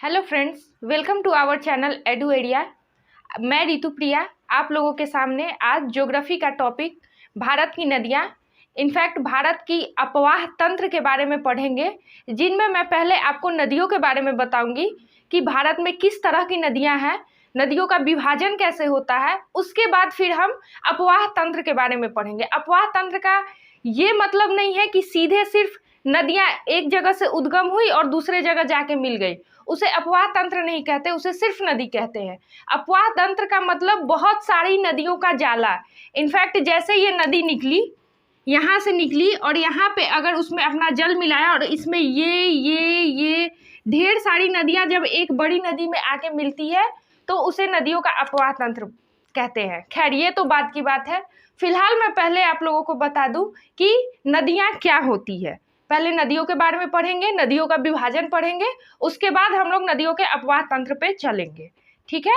Hello friends, welcome to our channel Edu Area. मैं रितु प्रिया आप लोगों के सामने आज ज्योग्राफी का टॉपिक भारत की नदियाँ, इनफैक्ट भारत की अपवाह तंत्र के बारे में पढ़ेंगे, जिनमें मैं पहले आपको नदियों के बारे में बताऊंगी कि भारत में किस तरह की नदियाँ हैं, नदियों का विभाजन कैसे होता है। उसके बाद फिर हम अपवाह तंत्र के बारे में पढ़ेंगे। अपवाह तंत्र का ये मतलब नहीं है कि सीधे सिर्फ नदियाँ एक जगह से उद्गम हुई और दूसरे जगह जाके मिल गई, उसे अपवाह तंत्र नहीं कहते, उसे सिर्फ नदी कहते हैं। अपवाह तंत्र का मतलब बहुत सारी नदियों का जाला। इनफैक्ट जैसे ये नदी निकली, यहाँ से निकली और यहाँ पे अगर उसमें अपना जल मिलाया और इसमें ये ढेर सारी नदियाँ जब एक बड़ी नदी में आके मिलती है तो उसे नदियों का अपवाह तंत्र कहते हैं। खैर ये तो बात की बात है। फिलहाल मैं पहले आप लोगों को बता दूं कि नदियाँ क्या होती है। पहले नदियों के बारे में पढ़ेंगे, नदियों का विभाजन पढ़ेंगे, उसके बाद हम लोग नदियों के अपवाह तंत्र पे चलेंगे। ठीक है,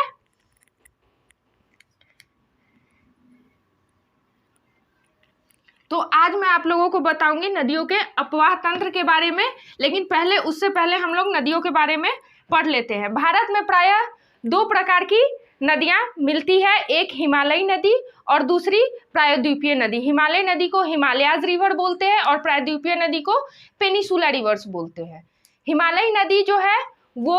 तो आज मैं आप लोगों को बताऊंगी नदियों के अपवाह तंत्र के बारे में, लेकिन उससे पहले हम लोग नदियों के बारे में पढ़ लेते हैं। भारत में प्रायः दो प्रकार की नदियां मिलती है, एक हिमालयी नदी और दूसरी प्रायद्वीपीय नदी। हिमालय नदी को हिमालयाज रिवर बोलते हैं और प्रायद्वीपीय नदी को पेनिसुला रिवर्स बोलते हैं। हिमालयी नदी जो है वो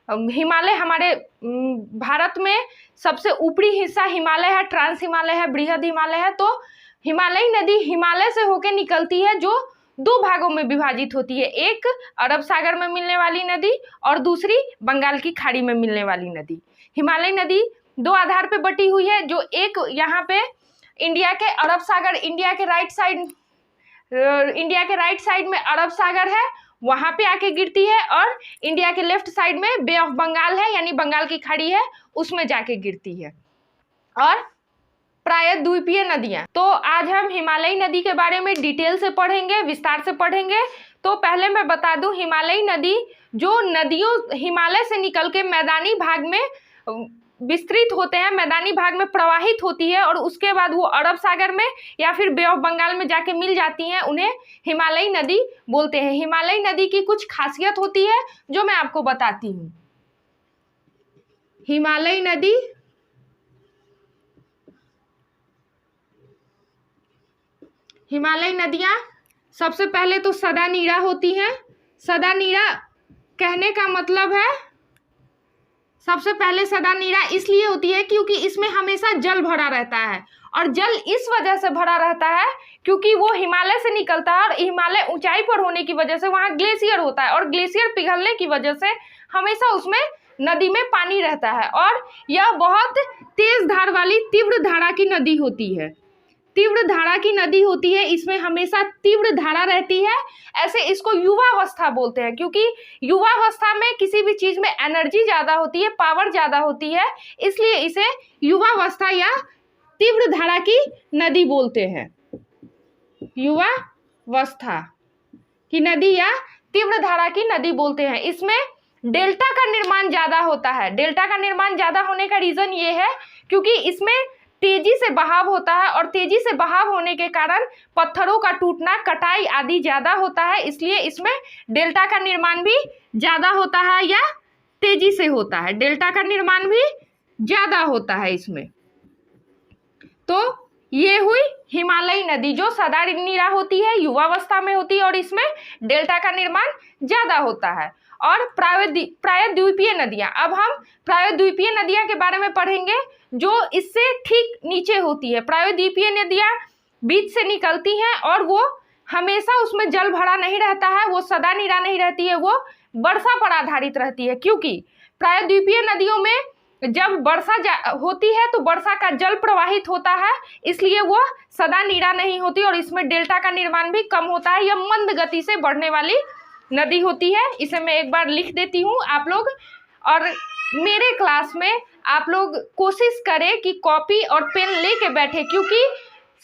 हिमालय, हमारे भारत में सबसे ऊपरी हिस्सा हिमालय है, ट्रांस हिमालय है, बृहद हिमालय है। तो हिमालयी नदी हिमालय से होकर निकलती है, जो दो भागों में विभाजित होती है, एक अरब सागर में मिलने वाली नदी और दूसरी बंगाल की खाड़ी में मिलने वाली नदी। हिमालयी नदी दो आधार पे बटी हुई है, जो एक यहाँ पे इंडिया के अरब सागर, इंडिया के राइट साइड में अरब सागर है, वहां पे आके गिरती है, और इंडिया के लेफ्ट साइड में बे ऑफ बंगाल है, यानी बंगाल की खाड़ी है, उसमें जाके गिरती है। और प्रायद्वीपीय नदियां, तो आज हम हिमालयी नदी के बारे में डिटेल से पढ़ेंगे, विस्तार से पढ़ेंगे। तो पहले मैं बता दूं, हिमालयी नदी जो नदियों हिमालय से निकल के मैदानी भाग में विस्तृत होते हैं, मैदानी भाग में प्रवाहित होती है और उसके बाद वो अरब सागर में या फिर बे ऑफ बंगाल में जाके मिल जाती हैं, उन्हें हिमालयी नदी बोलते हैं। हिमालयी नदी की कुछ खासियत होती है जो मैं आपको बताती हूँ। हिमालयी नदी हिमालयी नदियाँ सबसे पहले तो सदा नीरा होती हैं। सदा नीरा कहने का मतलब है, सबसे पहले सदा नीरा इसलिए होती है क्योंकि इसमें हमेशा जल भरा रहता है, और जल इस वजह से भरा रहता है क्योंकि वो हिमालय से निकलता है और हिमालय ऊंचाई पर होने की वजह से वहाँ ग्लेशियर होता है, और ग्लेशियर पिघलने की वजह से हमेशा उसमें नदी में पानी रहता है, और यह बहुत तेज धार वाली तीव्र धारा की नदी होती है। तीव्र धारा की नदी होती है, इसमें हमेशा तीव्र धारा रहती है। ऐसे इसको युवावस्था बोलते हैं, क्योंकि युवावस्था में किसी भी चीज में एनर्जी ज्यादा होती है, पावर ज्यादा होती है, इसलिए इसे युवावस्था या तीव्र धारा की नदी बोलते हैं। युवावस्था की नदी या तीव्र धारा की नदी बोलते हैं। इसमें डेल्टा का निर्माण ज्यादा होता है। डेल्टा का निर्माण ज्यादा होने का रीजन ये है क्योंकि इसमें तेजी से बहाव होता है, और तेजी से बहाव होने के कारण पत्थरों का टूटना, कटाई आदि ज्यादा होता है, इसलिए इसमें डेल्टा का निर्माण भी ज्यादा होता है या तेजी से होता है। डेल्टा का निर्माण भी ज्यादा होता है इसमें। तो ये हुई हिमालयी नदी जो सदा नीरा होती है, युवावस्था में होती है, और इसमें डेल्टा का निर्माण ज्यादा होता है। और प्रायद्वीपीय नदियां, अब हम प्रायद्वीपीय नदियां के बारे में पढ़ेंगे जो इससे ठीक नीचे होती है। प्रायद्वीपीय नदियां बीच से निकलती हैं और वो हमेशा उसमें जल भरा नहीं रहता है, वो सदा नीरा नहीं रहती है, वो वर्षा पर आधारित रहती है। क्योंकि प्रायद्वीपीय नदियों में जब वर्षा होती है तो वर्षा का जल प्रवाहित होता है, इसलिए वो सदा नीरा नहीं होती, और इसमें डेल्टा का निर्माण भी कम होता है। यह मंद गति से बढ़ने वाली नदी होती है। इसे मैं एक बार लिख देती हूँ आप लोग, और मेरे क्लास में आप लोग कोशिश करें कि कॉपी और पेन लेके बैठे, क्योंकि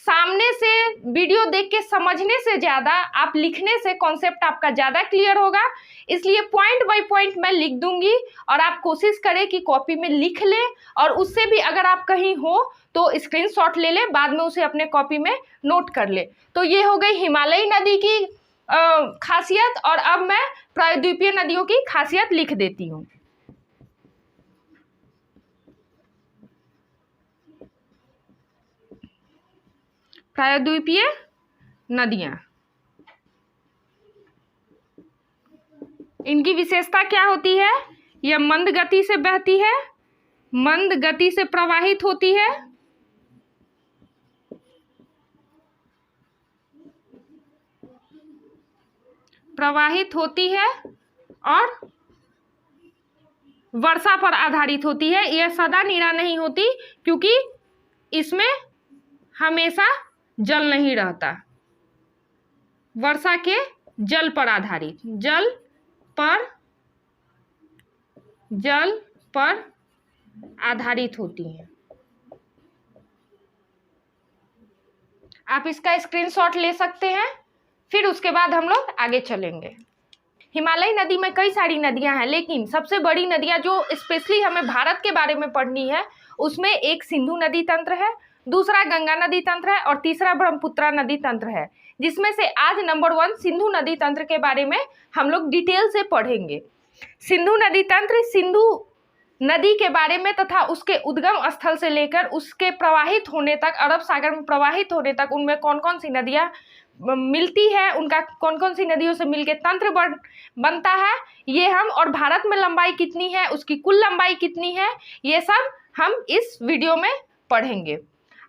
सामने से वीडियो देख के समझने से ज़्यादा आप लिखने से कॉन्सेप्ट आपका ज़्यादा क्लियर होगा। इसलिए पॉइंट बाय पॉइंट मैं लिख दूंगी और आप कोशिश करें कि कॉपी में लिख लें, और उससे भी अगर आप कहीं हो तो स्क्रीनशॉट ले लें, बाद में उसे अपने कॉपी में नोट कर ले। तो ये हो गई हिमालयी नदी की खासियत, और अब मैं प्रायद्वीपीय नदियों की खासियत लिख देती हूँ। प्रायद्वीपीय नदियां। इनकी विशेषता क्या होती है? यह मंद गति से बहती है, मंद गति से प्रवाहित होती है, और वर्षा पर आधारित होती है। यह सदा निरा नहीं होती क्योंकि इसमें हमेशा जल नहीं रहता। वर्षा के जल पर आधारित, जल पर आधारित होती हैं। आप इसका स्क्रीनशॉट ले सकते हैं, फिर उसके बाद हम लोग आगे चलेंगे। हिमालय नदी में कई सारी नदियां हैं, लेकिन सबसे बड़ी नदियां जो स्पेशली हमें भारत के बारे में पढ़नी है, उसमें एक सिंधु नदी तंत्र है, दूसरा गंगा नदी तंत्र है और तीसरा ब्रह्मपुत्रा नदी तंत्र है, जिसमें से आज नंबर 1 सिंधु नदी तंत्र के बारे में हम लोग डिटेल से पढ़ेंगे। सिंधु नदी तंत्र सिंधु नदी के बारे में तथा उसके उद्गम स्थल से लेकर उसके प्रवाहित होने तक, अरब सागर में प्रवाहित होने तक, उनमें कौन कौन सी नदियां मिलती है, उनका कौन कौन सी नदियों से मिलकर तंत्र बनता है, ये हम, और भारत में लंबाई कितनी है, उसकी कुल लंबाई कितनी है, ये सब हम इस वीडियो में पढ़ेंगे।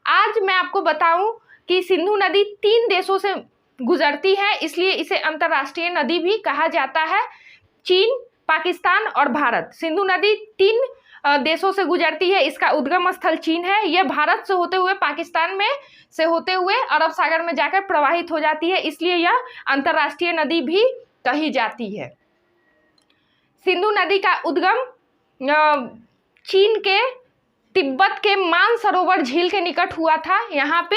आज मैं आपको बताऊं कि सिंधु नदी 3 देशों से गुजरती है, इसलिए इसे अंतर्राष्ट्रीय नदी भी कहा जाता है। चीन, पाकिस्तान और भारत। सिंधु नदी 3 देशों से गुजरती है। इसका उद्गम स्थल चीन है। यह भारत से होते हुए पाकिस्तान में से होते हुए अरब सागर में जाकर प्रवाहित हो जाती है, इसलिए यह अंतर्राष्ट्रीय नदी भी कही जाती है। सिंधु नदी का उद्गम चीन के तिब्बत के मानसरोवर झील के निकट हुआ था। यहाँ पे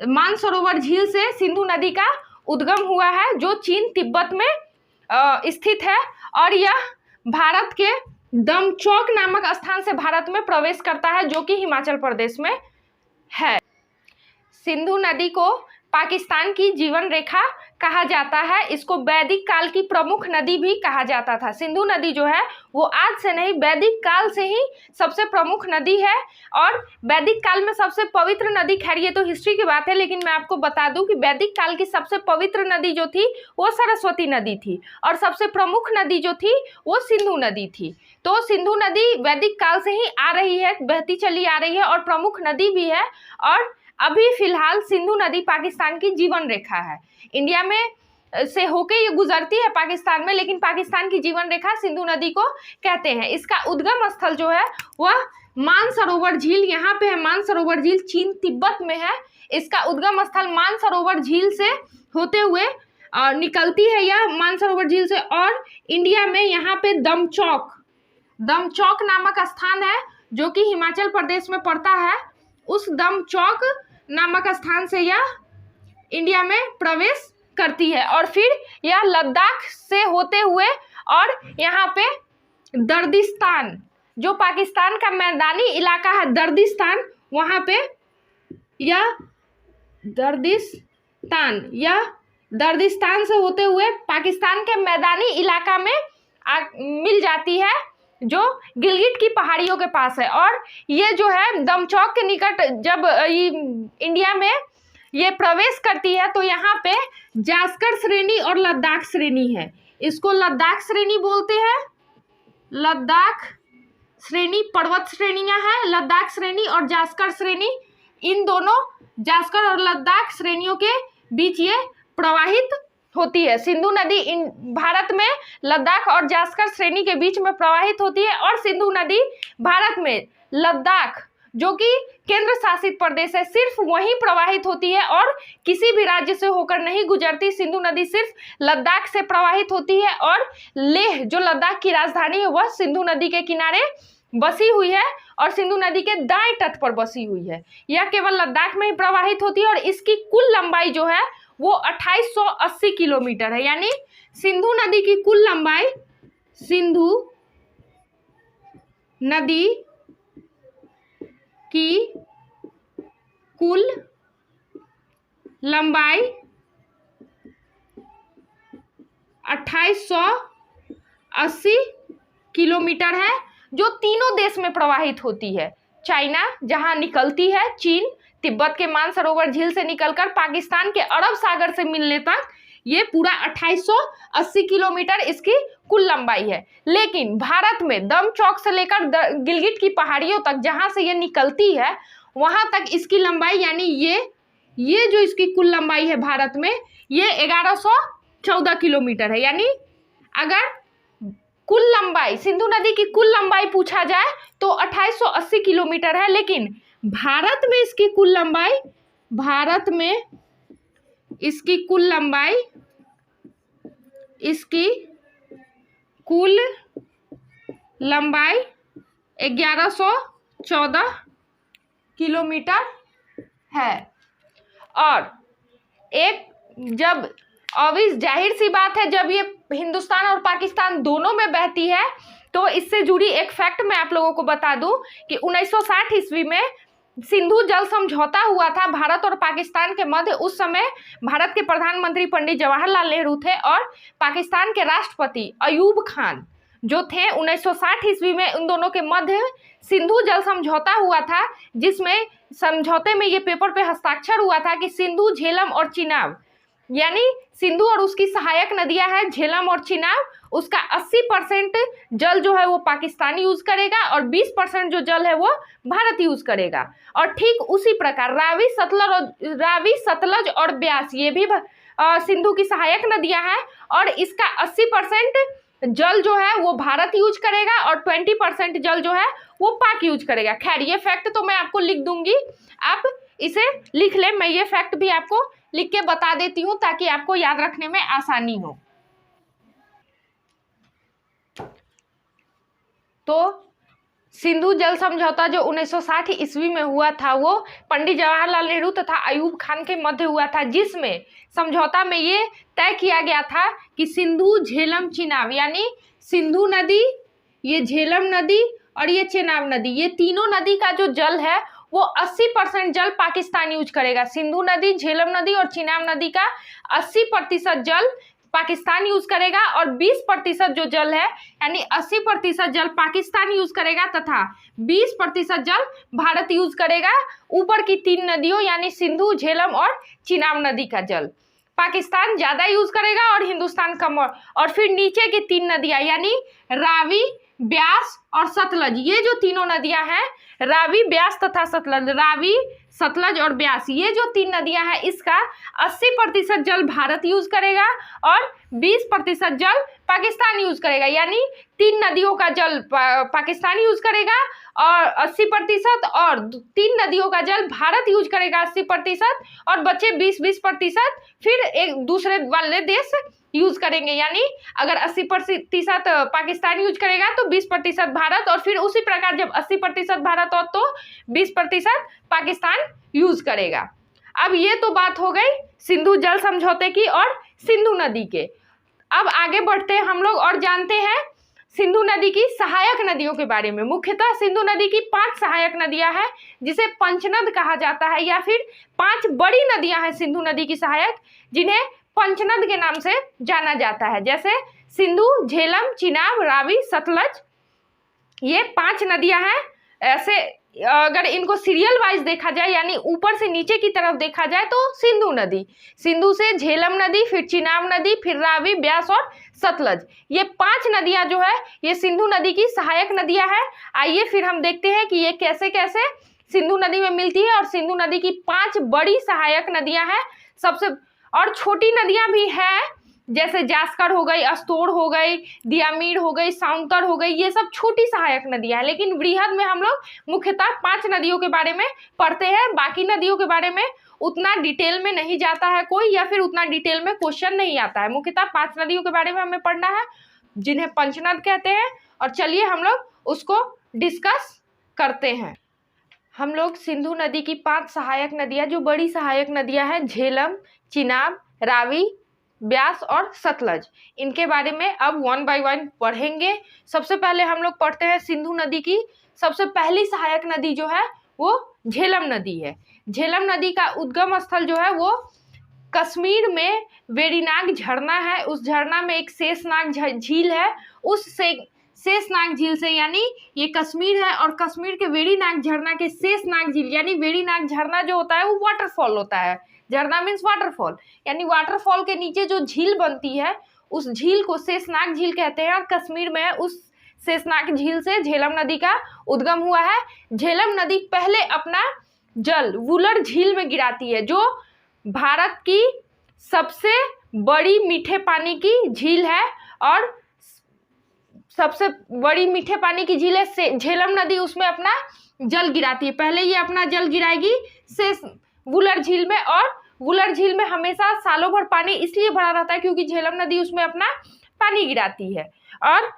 मानसरोवर झील से सिंधु नदी का उद्गम हुआ है, जो चीन तिब्बत में स्थित है, और यह भारत के दमचौक नामक स्थान से भारत में प्रवेश करता है, जो कि हिमाचल प्रदेश में है। सिंधु नदी को पाकिस्तान की जीवन रेखा कहा जाता है। इसको वैदिक काल की प्रमुख नदी भी कहा जाता था। सिंधु नदी जो है वो आज से नहीं, वैदिक काल से ही सबसे प्रमुख नदी है, और वैदिक काल में सबसे पवित्र नदी, खैर ये तो हिस्ट्री की बात है, लेकिन मैं आपको बता दूं कि वैदिक काल की सबसे पवित्र नदी जो थी वो सरस्वती नदी थी, और सबसे प्रमुख नदी जो थी वो सिंधु नदी थी। तो सिंधु नदी वैदिक काल से ही आ रही है, बहती चली आ रही है, और प्रमुख नदी भी है। और अभी फिलहाल सिंधु नदी पाकिस्तान की जीवन रेखा है। इंडिया में से होके ये गुजरती है पाकिस्तान में, लेकिन पाकिस्तान की जीवन रेखा सिंधु नदी को कहते हैं। इसका उद्गम स्थल जो है वह मानसरोवर झील, यहाँ पे है मानसरोवर झील, चीन तिब्बत में है। इसका उद्गम स्थल मानसरोवर झील से होते हुए निकलती है यह मानसरोवर झील से, और इंडिया में यहाँ पे दमचौक नामक स्थान है, जो कि हिमाचल प्रदेश में पड़ता है। उस दमचौक नामक स्थान से यह इंडिया में प्रवेश करती है, और फिर यह लद्दाख से होते हुए और यहाँ पे दर्दिस्तान, जो पाकिस्तान का मैदानी इलाका है दर्दिस्तान, वहाँ पे यह दर्दिस्तान से होते हुए पाकिस्तान के मैदानी इलाका में मिल जाती है, जो गिलगिट की पहाड़ियों के पास है। और ये जो है दमचौक के निकट जब इंडिया में ये प्रवेश करती है, तो यहाँ पे जास्कर श्रेणी और लद्दाख श्रेणी है। इसको लद्दाख श्रेणी बोलते हैं। लद्दाख श्रेणी पर्वत श्रेणियां हैं, लद्दाख श्रेणी और जास्कर श्रेणी। इन दोनों जास्कर और लद्दाख श्रेणियों के बीच ये प्रवाहित होती है। सिंधु नदी भारत में लद्दाख और जास्कर श्रेणी के बीच में प्रवाहित होती है, और सिंधु नदी भारत में लद्दाख, जो कि केंद्र शासित प्रदेश है, सिर्फ वहीं प्रवाहित होती है, और किसी भी राज्य से होकर नहीं गुजरती। सिंधु नदी सिर्फ लद्दाख से प्रवाहित होती है, और लेह, जो लद्दाख की राजधानी है, वह सिंधु नदी के किनारे बसी हुई है, और सिंधु नदी के दाएं तट पर बसी हुई है। यह केवल लद्दाख में ही प्रवाहित होती है, और इसकी कुल लंबाई जो है वो 2880 किलोमीटर है। यानी सिंधु नदी की कुल लंबाई, सिंधु नदी की कुल लंबाई 2880 किलोमीटर है, जो तीनों देश में प्रवाहित होती है। चाइना जहां निकलती है, चीन तिब्बत के मानसरोवर झील से निकलकर पाकिस्तान के अरब सागर से मिलने तक ये पूरा 2880 किलोमीटर इसकी कुल लंबाई है। लेकिन भारत में दम चौक से लेकर गिलगिट की पहाड़ियों तक जहां से ये निकलती है वहां तक इसकी लंबाई यानी ये जो इसकी कुल लंबाई है भारत में ये 1114 किलोमीटर है। यानी अगर कुल लंबाई सिंधु नदी की कुल लंबाई पूछा जाए तो 2880 किलोमीटर है, लेकिन भारत में इसकी कुल लंबाई 1114 किलोमीटर है। और एक जब ऑब्वियस जाहिर सी बात है जब ये हिंदुस्तान और पाकिस्तान दोनों में बहती है तो इससे जुड़ी एक फैक्ट मैं आप लोगों को बता दूं कि 1960 ईस्वी में सिंधु जल समझौता हुआ था भारत और पाकिस्तान के मध्य। उस समय भारत के प्रधानमंत्री पंडित जवाहरलाल नेहरू थे और पाकिस्तान के राष्ट्रपति अयूब खान जो थे 1960 ईस्वी में उन दोनों के मध्य सिंधु जल समझौता हुआ था, जिसमें समझौते में ये पेपर पे हस्ताक्षर हुआ था कि सिंधु, झेलम और चिनाब यानी सिंधु और उसकी सहायक नदियां हैं झेलम और चिनाब, उसका 80% जल जो है वो पाकिस्तान यूज करेगा और 20% जो जल है वो भारत यूज करेगा। और ठीक उसी प्रकार रावी, सतलज और ब्यास ये भी सिंधु की सहायक नदियां हैं और इसका 80% जल जो है वो भारत यूज करेगा और 20% जल जो है वो पाक यूज करेगा। खैर ये फैक्ट तो मैं आपको लिख दूंगी, आप इसे लिख ले। मैं ये फैक्ट भी आपको लिख के बता देती हूँ ताकि आपको याद रखने में आसानी हो। तो सिंधु जल समझौता जो 1960 ईस्वी में हुआ था वो पंडित जवाहरलाल नेहरू तथा अयूब खान के मध्य हुआ था, जिसमें समझौता में ये तय किया गया था कि सिंधु, झेलम, चिनाब यानी सिंधु नदी, ये झेलम नदी और ये चेनाब नदी, ये तीनों नदी का जो जल है वो 80% जल पाकिस्तान यूज करेगा। सिंधु नदी, झेलम नदी और चिनाब नदी का 80% जल पाकिस्तान यूज करेगा और 20% जो जल है यानी 80% जल पाकिस्तान यूज करेगा तथा 20% जल भारत यूज करेगा। ऊपर की 3 नदियों यानी सिंधु, झेलम और चिनाब नदी का जल पाकिस्तान ज्यादा यूज करेगा और हिंदुस्तान कम। और फिर नीचे की 3 नदियां यानी रावी, ब्यास और सतलज, ये जो तीनों नदियां हैं रावी, ब्यास तथा सतलज, रावी, सतलज और ब्यास, ये जो 3 नदियां हैं इसका 80% जल भारत यूज करेगा और 20% जल पाकिस्तान यूज करेगा। यानी 3 नदियों का जल पाकिस्तान यूज करेगा और 80% और 3 नदियों का जल भारत यूज करेगा 80% और बचे 20% फिर एक दूसरे वाले देश यूज करेंगे। यानी अगर 80% पाकिस्तान यूज करेगा तो 20% भारत और फिर उसी प्रकार जब 80% भारत हो तो 20% पाकिस्तान यूज करेगा। अब ये तो बात हो गई सिंधु जल समझौते की और सिंधु नदी के। अब आगे बढ़ते हैं हम लोग और जानते हैं सिंधु नदी की सहायक नदियों के बारे में। मुख्यतः सिंधु नदी की 5 सहायक नदियां हैं जिसे पंचनद कहा जाता है या फिर 5 बड़ी नदियां हैं सिंधु नदी की सहायक, जिन्हें पंचनद के नाम से जाना जाता है। जैसे सिंधु, झेलम, चिनाब, रावी, सतलज, ये 5 नदियां हैं। ऐसे अगर इनको सीरियल वाइज देखा जाए यानी ऊपर से नीचे की तरफ देखा जाए तो सिंधु नदी, सिंधु से झेलम नदी, फिर चिनाब नदी, फिर रावी, ब्यास और सतलज, ये 5 नदियां जो है ये सिंधु नदी की सहायक नदियां हैं। आइए फिर हम देखते हैं कि ये कैसे कैसे सिंधु नदी में मिलती है। और सिंधु नदी की 5 बड़ी सहायक नदियां हैं सबसे, और छोटी नदियां भी हैं जैसे जास्कर हो गई, अस्तोड़ हो गई, दियामीर हो गई, साउंतर हो गई, ये सब छोटी सहायक नदियां हैं। लेकिन वृहद में हम लोग मुख्यतः 5 नदियों के बारे में पढ़ते हैं। बाकी नदियों के बारे में उतना डिटेल में नहीं जाता है कोई, या फिर उतना डिटेल में क्वेश्चन नहीं आता है। मुख्यतः 5 नदियों के बारे में हमें पढ़ना है जिन्हें पंचनद कहते हैं। और चलिए हम लोग उसको डिस्कस करते हैं। हम लोग सिंधु नदी की 5 सहायक नदियां, जो बड़ी सहायक नदियां हैं झेलम, चिनाब, रावी, ब्यास और सतलज, इनके बारे में अब 1 by 1 पढ़ेंगे। सबसे पहले हम लोग पढ़ते हैं सिंधु नदी की सबसे पहली सहायक नदी जो है वो झेलम नदी है। झेलम नदी का उद्गम स्थल जो है वो कश्मीर में वेरीनाग झरना है। उस झरना में एक शेषनाग झील है, उस शेषनाग झील से, यानी ये कश्मीर है और कश्मीर के वेरीनाग झरना के शेषनाग झील, यानी वेरीनाग झरना जो होता है वो वाटरफॉल होता है। झरना मीन्स वाटरफॉल, यानी वाटरफॉल के नीचे जो झील बनती है उस झील को शेषनाग झील कहते हैं। और कश्मीर में उस शेषनाग झील से झेलम नदी का उद्गम हुआ है। झेलम नदी पहले अपना जल वुलर झील में गिराती है, जो भारत की सबसे बड़ी मीठे पानी की झील है और सबसे बड़ी मीठे पानी की झील है झेलम नदी, उसमें अपना जल गिराती है। पहले ये अपना जल गिराएगी वुलर झील में, और वुलर झील में हमेशा सालों भर पानी इसलिए भरा रहता है क्योंकि झेलम नदी उसमें अपना पानी गिराती है। और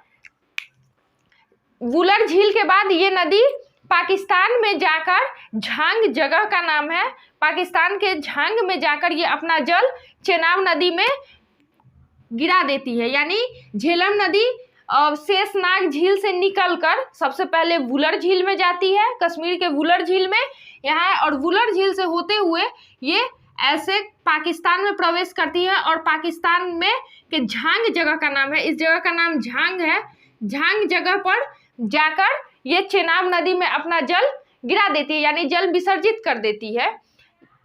वुलर झील के बाद ये नदी पाकिस्तान में जाकर, झांग जगह का नाम है, पाकिस्तान के झांग में जाकर ये अपना जल चेनाब नदी में गिरा देती है। यानी झेलम नदी शेषनाग झील से निकलकर सबसे पहले वुलर झील में जाती है, कश्मीर के वुलर झील में यहाँ, और वुलर झील से होते हुए ये ऐसे पाकिस्तान में प्रवेश करती है। और पाकिस्तान में के झांग जगह का नाम है, इस जगह का नाम झांग है, झांग जगह पर जाकर ये चेनाब नदी में अपना जल गिरा देती है, यानी जल विसर्जित कर देती है।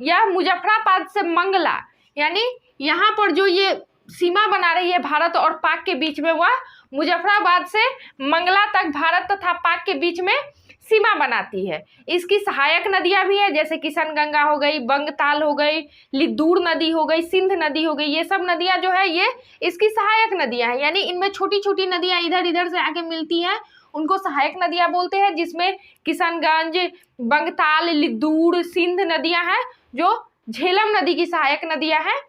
यह मुजफ्फराबाद से मंगला, यानी यहाँ पर जो ये सीमा बना रही है भारत और पाक के बीच में, वह मुजफ्फराबाद से मंगला तक भारत तथा पाक के बीच में सीमा बनाती है। इसकी सहायक नदियां भी है, जैसे किशनगंगा हो गई, बंगताल हो गई, लिद्दूर नदी हो गई, सिंध नदी हो गई। ये सब नदियां जो है ये इसकी सहायक नदियां हैं, यानी इनमें छोटी छोटी नदियां इधर इधर से आके मिलती हैं, उनको सहायक नदियां बोलते हैं, जिसमें किशनगंज, बंगताल, लिद्दूर, सिंध नदियां हैं जो झेलम नदी की सहायक नदियां हैं।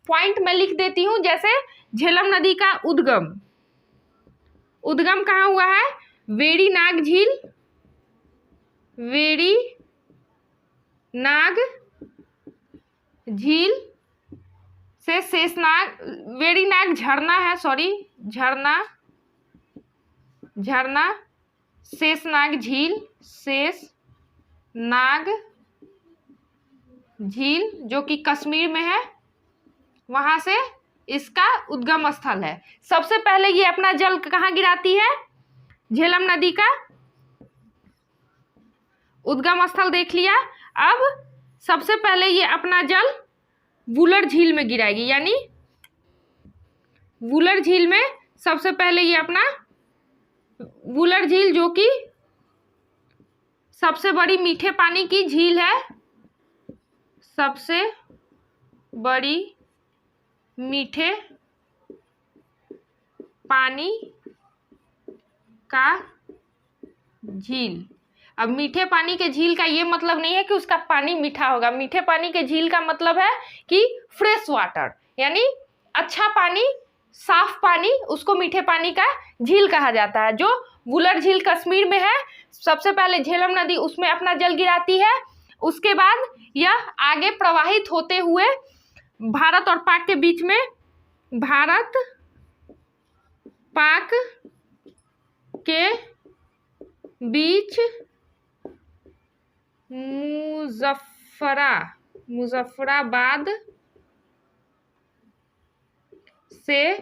पॉइंट में लिख देती हूँ, जैसे झेलम नदी का उद्गम कहाँ हुआ है? वेरीनाग झील, वेरीनाग झील से शेषनाग, वेरीनाग झरना है, सॉरी झरना शेषनाग झील जो कि कश्मीर में है, वहां से इसका उद्गम स्थल है। सबसे पहले ये अपना जल कहाँ गिराती है? झेलम नदी का उद्गम स्थल देख लिया। अब सबसे पहले ये अपना जल वुलर झील में गिराएगी, यानी वुलर झील में सबसे पहले ये अपना वुलर झील, जो कि सबसे बड़ी मीठे पानी की झील है, सबसे बड़ी मीठे पानी का झील। अब मीठे पानी के झील का ये मतलब नहीं है कि उसका पानी मीठा होगा। मीठे पानी के झील का मतलब है कि फ्रेश वाटर, यानी अच्छा पानी, साफ पानी, उसको मीठे पानी का झील कहा जाता है। जो वुलर झील कश्मीर में है, सबसे पहले झेलम नदी उसमें अपना जल गिराती है, उसके बाद यह आगे प्रवाहित होते हुए भारत और पाक के बीच में, भारत पाक के बीच मुजफ्फराबाद से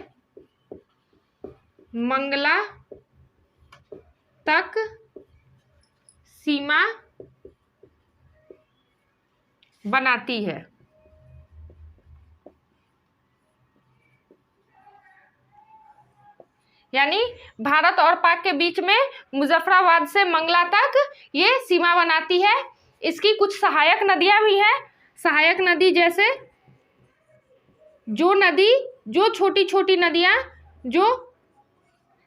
मंगला तक सीमा बनाती है। यानी भारत और पाक के बीच में मुजफ्फराबाद से मंगला तक ये सीमा बनाती है। इसकी कुछ सहायक नदियां भी हैं। सहायक नदी जैसे जो छोटी छोटी नदियां जो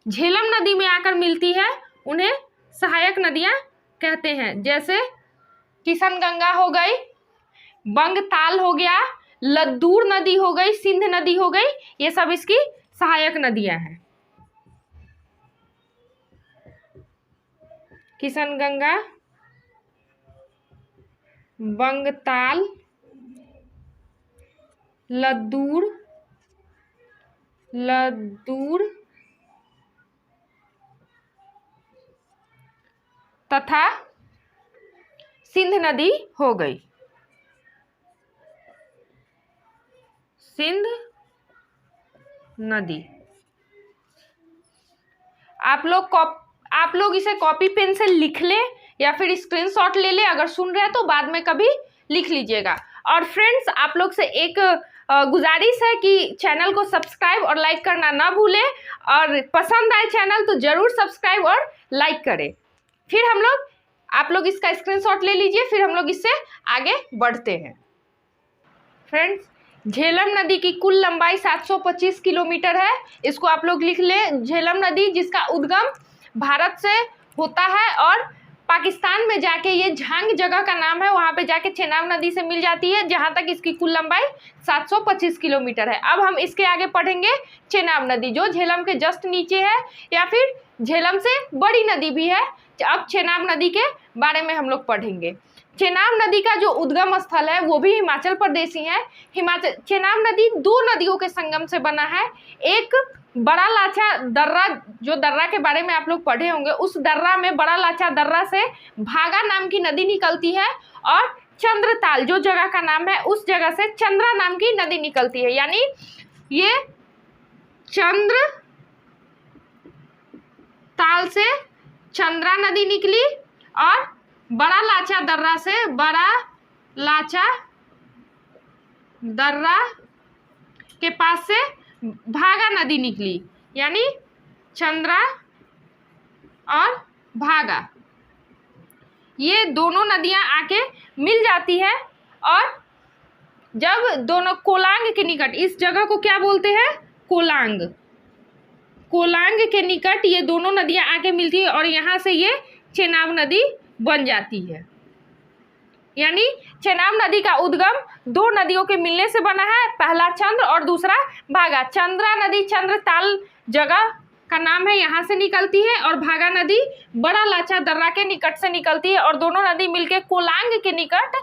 झेलम नदी में आकर मिलती है, उन्हें सहायक नदियां कहते हैं। जैसे किशनगंगा हो गई, बंगताल हो गया, लद्दूर नदी हो गई, सिंध नदी हो गई, ये सब इसकी सहायक नदियां हैं। किशनगंगा, बंगताल, लद्दूर तथा सिंध नदी हो गई। सिंध नदी। आप लोग इसे कॉपी पेन से लिख ले या फिर स्क्रीनशॉट ले ले, अगर सुन रहे हैं तो बाद में कभी लिख लीजिएगा। और फ्रेंड्स, आप लोग से एक गुजारिश है कि चैनल को सब्सक्राइब और लाइक करना ना भूलें, और पसंद आए चैनल तो जरूर सब्सक्राइब और लाइक करें। फिर आप लोग इसका स्क्रीनशॉट ले लीजिए, फिर हम लोग इससे आगे बढ़ते हैं। फ्रेंड्स, झेलम नदी की कुल लंबाई 725 किलोमीटर है। इसको आप लोग लिख लें। झेलम नदी जिसका उद्गम भारत से होता है और पाकिस्तान में जाके, ये झांग जगह का नाम है, वहाँ पे जाके चेनाब नदी से मिल जाती है, जहाँ तक इसकी कुल लंबाई 725 किलोमीटर है। अब हम इसके आगे पढ़ेंगे चेनाब नदी, जो झेलम के जस्ट नीचे है, या फिर झेलम से बड़ी नदी भी है। अब चेनाब नदी के बारे में हम लोग पढ़ेंगे। चेनाब नदी का जो उद्गम स्थल है वो भी हिमाचल प्रदेश ही है। चेनाब नदी दो नदियों के संगम से बना है। एक बड़ा लाचा दर्रा, जो दर्रा के बारे में आप लोग पढ़े होंगे, उस दर्रा में बड़ा लाचा दर्रा से भागा नाम की नदी निकलती है, और चंद्रताल जो जगह का नाम है, उस जगह से चंद्रा नाम की नदी निकलती है। यानी ये चंद्रताल से चंद्रा नदी निकली, और बड़ा लाचा दर्रा से बड़ा लाचा दर्रा के पास से भागा नदी निकली, यानी चंद्रा और भागा, ये दोनों नदियां आके मिल जाती है। और जब दोनों कोलांग के निकट, इस जगह को क्या बोलते हैं? कोलांग। कोलांग के निकट ये दोनों नदियां आके मिलती है, और यहाँ से ये चेनाब नदी बन जाती है। यानी चेनाब नदी का उद्गम दो नदियों के मिलने से बना है, पहला चंद्र और दूसरा भागा। चंद्रा नदी चंद्रताल जगह का नाम है, यहाँ से निकलती है, और भागा नदी बड़ा लाचा दर्रा के निकट से निकलती है, और दोनों नदी मिलके कोलांग के निकट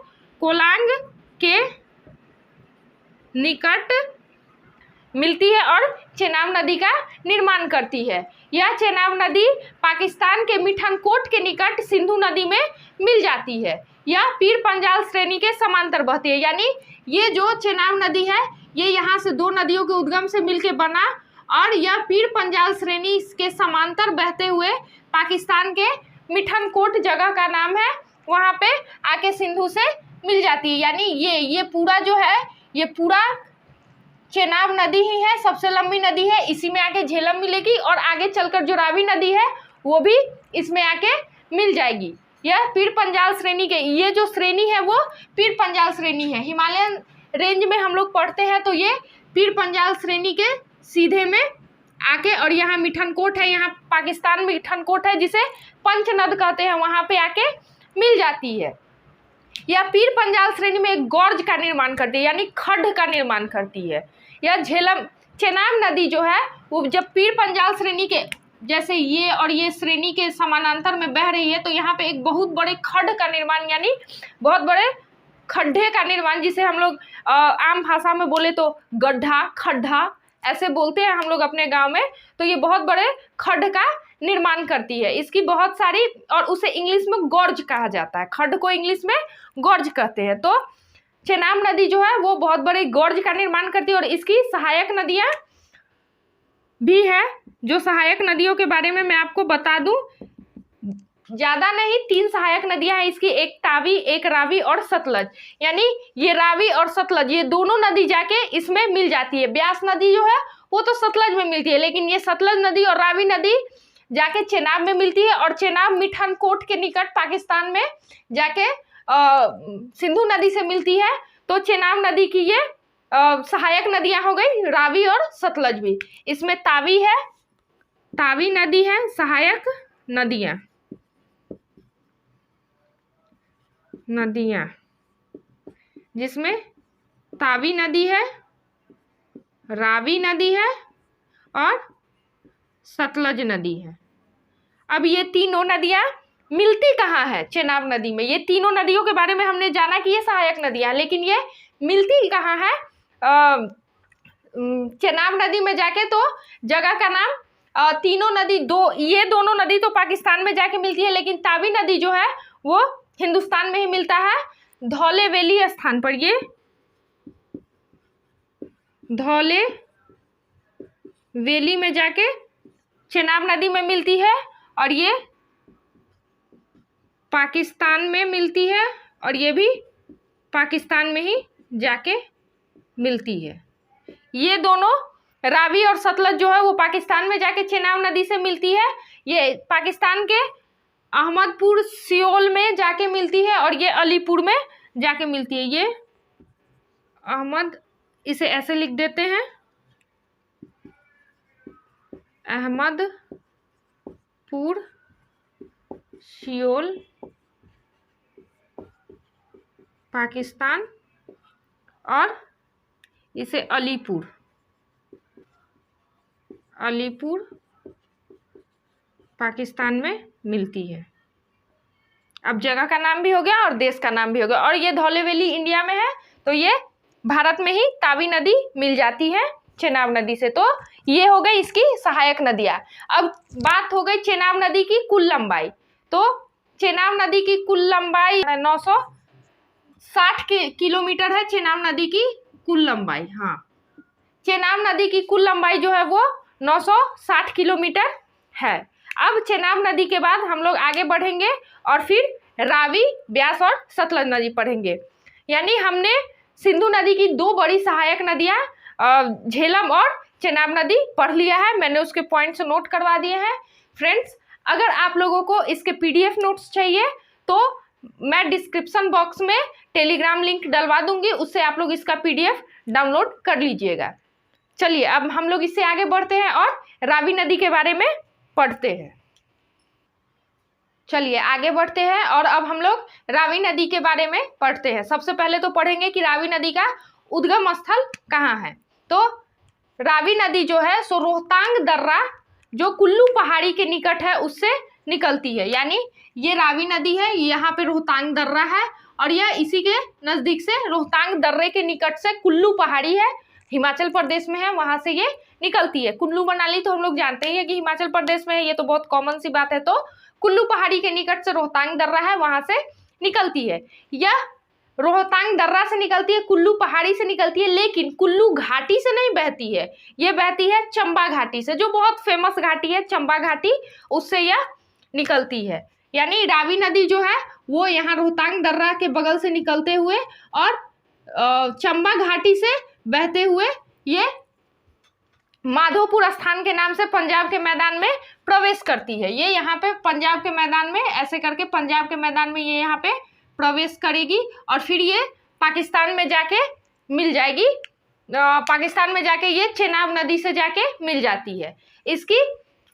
मिलती है और चेनाब नदी का निर्माण करती है। यह चेनाब नदी पाकिस्तान के मिठनकोट के निकट सिंधु नदी में मिल जाती है। यह पीर पंजाल श्रेणी के समांतर बहती है। यानी ये जो चेनाब नदी है, ये यहाँ से दो नदियों के उद्गम से मिलके बना, और यह पीर पंजाल श्रेणी के समांतर बहते हुए पाकिस्तान के मिठनकोट जगह का नाम है, वहाँ पे आके सिंधु से मिल जाती है। यानी ये पूरा जो है, ये पूरा चेनाब नदी ही है, सबसे लंबी नदी है। इसी में आके झेलम मिलेगी, और आगे चलकर जो रावी नदी है वो भी इसमें आके मिल जाएगी। यह पीर पंजाल श्रेणी के, ये जो श्रेणी है वो पीर पंजाल श्रेणी है। हिमालयन रेंज में हम लोग पढ़ते हैं तो ये पीर पंजाल श्रेणी के सीधे में आके, और यहाँ मिठनकोट है, यहाँ पाकिस्तान में मिठनकोट है जिसे पंचनद कहते हैं, वहाँ पे आके मिल जाती है। यह पीर पंजाल श्रेणी में एक गॉर्ज का निर्माण करती है, यानी खड्ड का निर्माण करती है। यह चेनाब नदी जो है वो जब पीर पंजाल श्रेणी के, जैसे ये और ये श्रेणी के समानांतर में बह रही है, तो यहाँ पे एक बहुत बड़े खड्ड का निर्माण, यानी बहुत बड़े खड्डे का निर्माण, जिसे हम लोग आम भाषा में बोले तो गड्ढा, खड्डा ऐसे बोलते हैं हम लोग अपने गांव में। तो ये बहुत बड़े खड्ड का निर्माण करती है। इसकी बहुत सारी, और उसे इंग्लिश में गॉर्ज कहा जाता है, खड्ड को इंग्लिश में गॉर्ज कहते हैं। तो चेनाब नदी जो है वो बहुत बड़े गॉर्ज का निर्माण करती है, और इसकी सहायक नदियां भी है। जो सहायक नदियों के बारे में मैं आपको बता दूं, ज्यादा नहीं, 3 सहायक नदियां हैं इसकी, एक तावी, एक रावी और सतलज। यानी ये रावी और सतलज, ये दोनों नदी जाके इसमें मिल जाती है। ब्यास नदी जो है वो तो सतलज में मिलती है, लेकिन ये सतलज नदी और रावी नदी जाके चेनाब में मिलती है, और चेनाब मिठनकोट के निकट पाकिस्तान में जाके सिंधु नदी से मिलती है। तो चेनाब नदी की ये सहायक नदियां हो गई, रावी और सतलज भी। इसमें तावी है, तावी नदी है, सहायक नदियां जिसमें तावी नदी है, रावी नदी है और सतलज नदी है। अब ये तीनों नदियां मिलती कहाँ है चेनाब नदी में? ये तीनों नदियों के बारे में हमने जाना कि ये सहायक नदियां, लेकिन ये मिलती कहाँ है? चेनाब नदी में जाके तो जगह का नाम, तीनों नदी, ये दोनों नदी तो पाकिस्तान में जाके मिलती है, लेकिन तावी नदी जो है वो हिंदुस्तान में ही मिलता है, धौले वैली स्थान पर। ये धौले वैली में जाके चेनाब नदी में मिलती है और ये पाकिस्तान में मिलती है और ये भी पाकिस्तान में ही जाके मिलती है। ये दोनों रावी और सतलज जो है वो पाकिस्तान में जाके चेनाब नदी से मिलती है। ये पाकिस्तान के अहमदपुर सियोल में जाके मिलती है और ये अलीपुर में जाके मिलती है। ये इसे ऐसे लिख देते हैं, अहमदपुर सियोल पाकिस्तान और इसे अलीपुर पाकिस्तान में मिलती है। अब जगह का नाम भी हो गया और देश का नाम भी हो गया। और ये धौले वैली इंडिया में है, तो ये भारत में ही तावी नदी मिल जाती है चेनाब नदी से। तो ये हो गई इसकी सहायक नदियाँ। अब बात हो गई चेनाब नदी की कुल लंबाई। तो चेनाब नदी की कुल लंबाई 960 किलोमीटर है। चेनाब नदी की कुल लंबाई, हाँ, चेनाब नदी की कुल लंबाई जो है वो 960 किलोमीटर है। अब चेनाब नदी के बाद हम लोग आगे बढ़ेंगे और फिर रावी, ब्यास और सतलज नदी पढ़ेंगे। यानी हमने सिंधु नदी की दो बड़ी सहायक नदियाँ झेलम और चेनाब नदी पढ़ लिया है। मैंने उसके पॉइंट्स नोट करवा दिए हैं। फ्रेंड्स, अगर आप लोगों को इसके PDF नोट्स चाहिए तो मैं डिस्क्रिप्शन बॉक्स में टेलीग्राम लिंक डलवा दूंगी, उससे आप लोग इसका PDF डाउनलोड कर लीजिएगा। चलिए अब हम लोग इससे आगे बढ़ते हैं और रावी नदी के बारे में पढ़ते हैं। चलिए आगे बढ़ते हैं और अब हम लोग रावी नदी के बारे में पढ़ते हैं। सबसे पहले तो पढ़ेंगे कि रावी नदी का उद्गम स्थल कहाँ है। तो रावी नदी जो है सो रोहतांग दर्रा जो कुल्लू पहाड़ी के निकट है उससे निकलती है। यानी ये रावी नदी है, यहाँ पे रोहतांग दर्रा है और यह इसी के नज़दीक से रोहतांग दर्रे के निकट से कुल्लू पहाड़ी है, हिमाचल प्रदेश में है, वहाँ से ये निकलती है। कुल्लू मनाली तो हम लोग जानते ही है कि हिमाचल प्रदेश में है, ये तो बहुत कॉमन सी बात है। तो कुल्लू पहाड़ी के निकट से रोहतांग दर्रा है, वहाँ से निकलती है। यह रोहतांग दर्रा से निकलती है, कुल्लू पहाड़ी से निकलती है, लेकिन कुल्लू घाटी से नहीं बहती है, ये बहती है चंबा घाटी से, जो बहुत फेमस घाटी है चंबा घाटी, उससे यह निकलती है। यानी रावी नदी जो है वो यहाँ रोहतांग दर्रा के बगल से निकलते हुए और चंबा घाटी से बहते हुए ये माधोपुर स्थान के नाम से पंजाब के मैदान में प्रवेश करती है। ये यहाँ पे पंजाब के मैदान में ऐसे करके पंजाब के मैदान में ये यहाँ पे प्रवेश करेगी और फिर ये पाकिस्तान में जाके मिल जाएगी। पाकिस्तान में जाके ये चेनाब नदी से जाके मिल जाती है। इसकी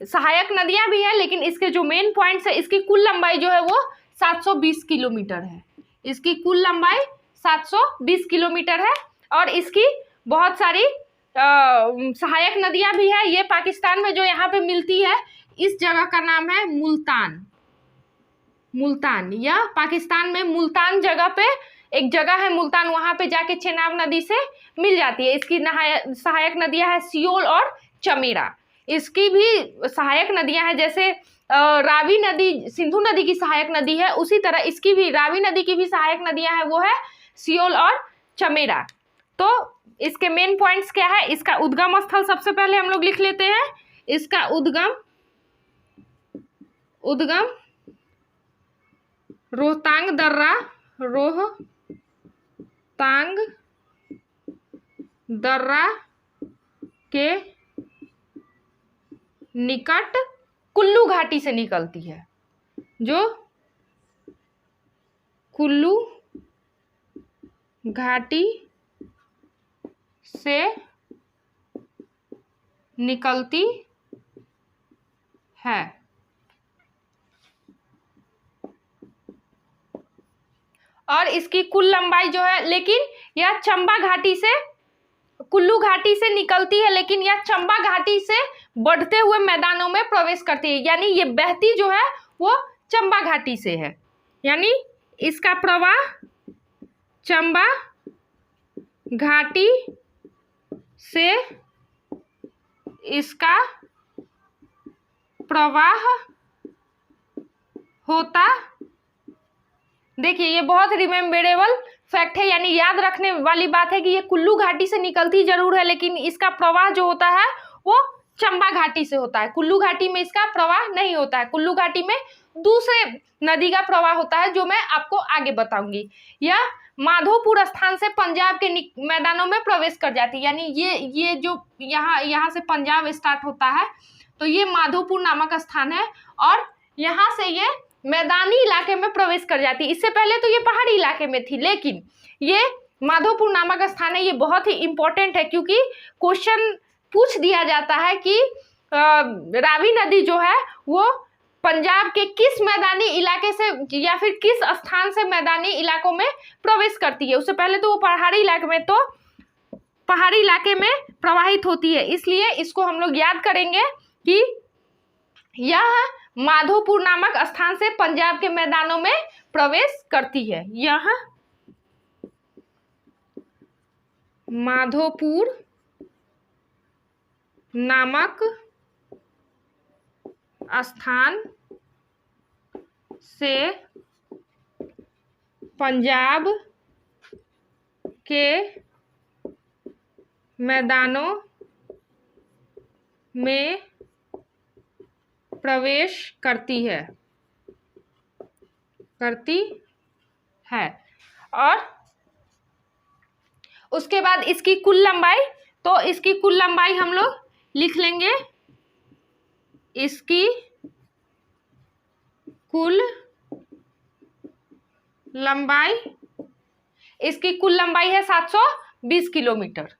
सहायक नदियाँ भी हैं, लेकिन इसके जो मेन पॉइंट्स है, इसकी कुल लंबाई जो है वो 720 किलोमीटर है। इसकी कुल लंबाई 720 किलोमीटर है और इसकी बहुत सारी सहायक नदियाँ भी है। ये पाकिस्तान में जो यहाँ पे मिलती है, इस जगह का नाम है मुल्तान। यह पाकिस्तान में मुल्तान जगह पे एक जगह है मुल्तान, वहाँ पे जाके चेनाब नदी से मिल जाती है। इसकी सहायक नदियाँ है सियोल और चमेरा। इसकी भी सहायक नदियाँ हैं, जैसे रावी नदी सिंधु नदी की सहायक नदी है, उसी तरह इसकी भी रावी नदी की भी सहायक नदियाँ हैं, वो है सियोल और चमेरा। तो इसके मेन पॉइंट्स क्या है, इसका उद्गम स्थल सबसे पहले हम लोग लिख लेते हैं। इसका उद्गम रोहतांग दर्रा के निकट कुल्लू घाटी से निकलती है, जो कुल्लू घाटी से निकलती है। और इसकी कुल लंबाई जो है, लेकिन यह चंबा घाटी से कुल्लू घाटी से निकलती है, लेकिन यह चंबा घाटी से बढ़ते हुए मैदानों में प्रवेश करती है। यानी ये बहती जो है वो चंबा घाटी से है, यानी इसका प्रवाह चंबा घाटी से इसका प्रवाह होता। देखिए ये बहुत रिमेम्बरेबल फैक्ट है, यानी याद रखने वाली बात है कि ये कुल्लू घाटी से निकलती जरूर है, लेकिन इसका प्रवाह जो होता है वो चंबा घाटी से होता है। कुल्लू घाटी में इसका प्रवाह नहीं होता है। कुल्लू घाटी में दूसरे नदी का प्रवाह होता है जो मैं आपको आगे बताऊंगी। यह माधोपुर स्थान से पंजाब के मैदानों में प्रवेश कर जाती है, यानी ये जो यहाँ से पंजाब स्टार्ट होता है, तो ये माधोपुर नामक स्थान है और यहाँ से ये मैदानी इलाके में प्रवेश कर जाती है। इससे पहले तो ये पहाड़ी इलाके में थी, लेकिन ये माधोपुर नामक स्थान है। ये बहुत ही इंपॉर्टेंट है क्योंकि क्वेश्चन पूछ दिया जाता है कि रावी नदी जो है वो पंजाब के किस मैदानी इलाके से या फिर किस स्थान से मैदानी इलाकों में प्रवेश करती है। उससे पहले तो वो पहाड़ी इलाके में प्रवाहित होती है, इसलिए इसको हम लोग याद करेंगे कि यह माधोपुर नामक स्थान से पंजाब के मैदानों में प्रवेश करती है। यह माधोपुर नामक स्थान से पंजाब के मैदानों में प्रवेश करती है और उसके बाद इसकी कुल लंबाई, तो इसकी कुल लंबाई हम लोग लिख लेंगे। इसकी कुल लंबाई है 720 किलोमीटर,